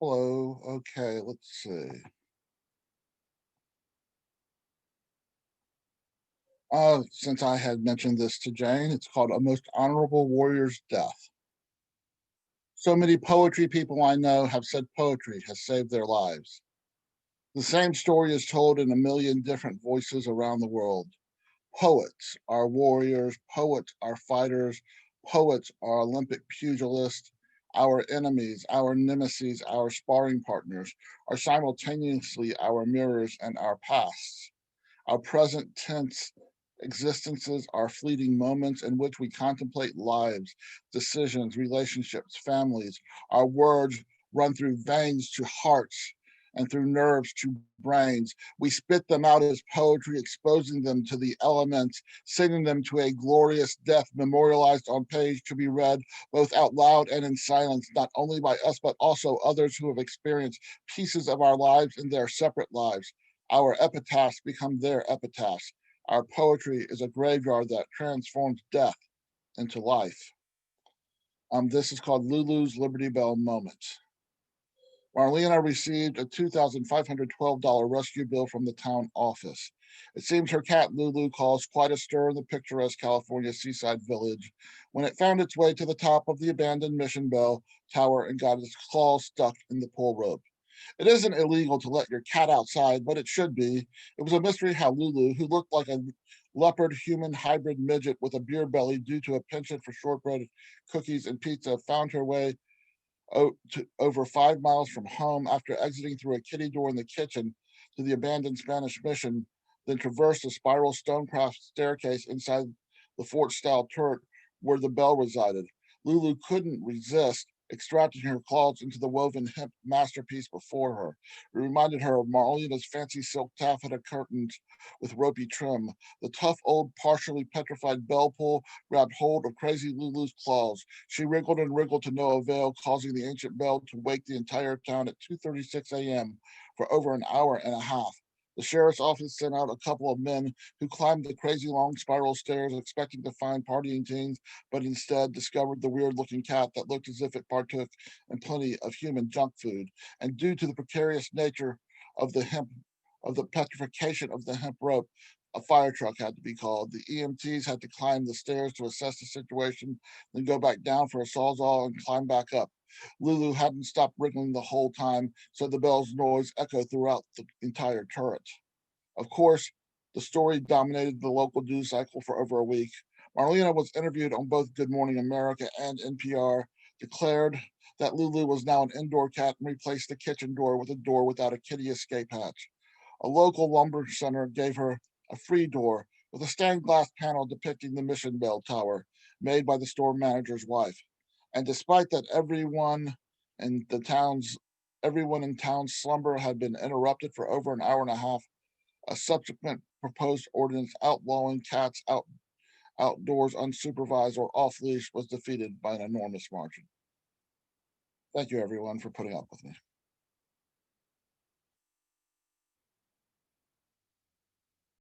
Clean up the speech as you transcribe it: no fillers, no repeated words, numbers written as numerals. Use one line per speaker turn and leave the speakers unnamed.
Hello. Okay, let's see. Since I had mentioned this to Jane, it's called A Most Honorable Warrior's Death. So many poetry people I know have said poetry has saved their lives. The same story is told in a million different voices around the world. Poets are warriors, poets are fighters, poets are Olympic pugilists. Our enemies, our nemesis, our sparring partners are simultaneously our mirrors and our pasts. Our present tense existences are fleeting moments in which we contemplate lives, decisions, relationships, families. Our words run through veins to hearts and through nerves to brains. We spit them out as poetry, exposing them to the elements, sending them to a glorious death memorialized on page to be read both out loud and in silence, not only by us, but also others who have experienced pieces of our lives in their separate lives. Our epitaphs become their epitaphs. Our poetry is a graveyard that transforms death into life. This is called Lulu's Liberty Bell Moment. Marlena received a $2,512 rescue bill from the town office. It seems her cat Lulu caused quite a stir in the picturesque California seaside village when it found its way to the top of the abandoned Mission Bell Tower and got its claws stuck in the pull rope. It isn't illegal to let your cat outside, but it should be. It was a mystery how Lulu, who looked like a leopard human hybrid midget with a beer belly due to a penchant for shortbread, cookies, and pizza, found her way over 5 miles from home after exiting through a kitty door in the kitchen to the abandoned Spanish mission, then traversed a spiral stonecraft staircase inside the fort style turret where the bell resided. Lulu couldn't resist extracting her claws into the woven hemp masterpiece before her. It reminded her of Marlena's fancy silk taffeta curtains with ropey trim. The tough old, partially petrified bell pull grabbed hold of crazy Lulu's claws. She wriggled and wriggled to no avail, causing the ancient bell to wake the entire town at 2:36 a.m. for over an hour and a half. The sheriff's office sent out a couple of men who climbed the crazy long spiral stairs expecting to find partying teens, but instead discovered the weird looking cat that looked as if it partook in plenty of human junk food. And due to the precarious nature of the hemp, of the petrification of the hemp rope, a fire truck had to be called. The EMTs had to climb the stairs to assess the situation, then go back down for a sawzall and climb back up. Lulu hadn't stopped wriggling the whole time, so the bell's noise echoed throughout the entire turret. Of course, the story dominated the local news cycle for over a week. Marlena was interviewed on both Good Morning America and NPR, declared that Lulu was now an indoor cat and replaced the kitchen door with a door without a kitty escape hatch. A local lumber center gave her a free door with a stained glass panel depicting the Mission Bell Tower, made by the store manager's wife. And despite that, in the town's everyone in town's slumber had been interrupted for over an hour and a half. A subsequent proposed ordinance outlawing cats outdoors unsupervised or off leash was defeated by an enormous margin. Thank you, everyone, for putting up with me.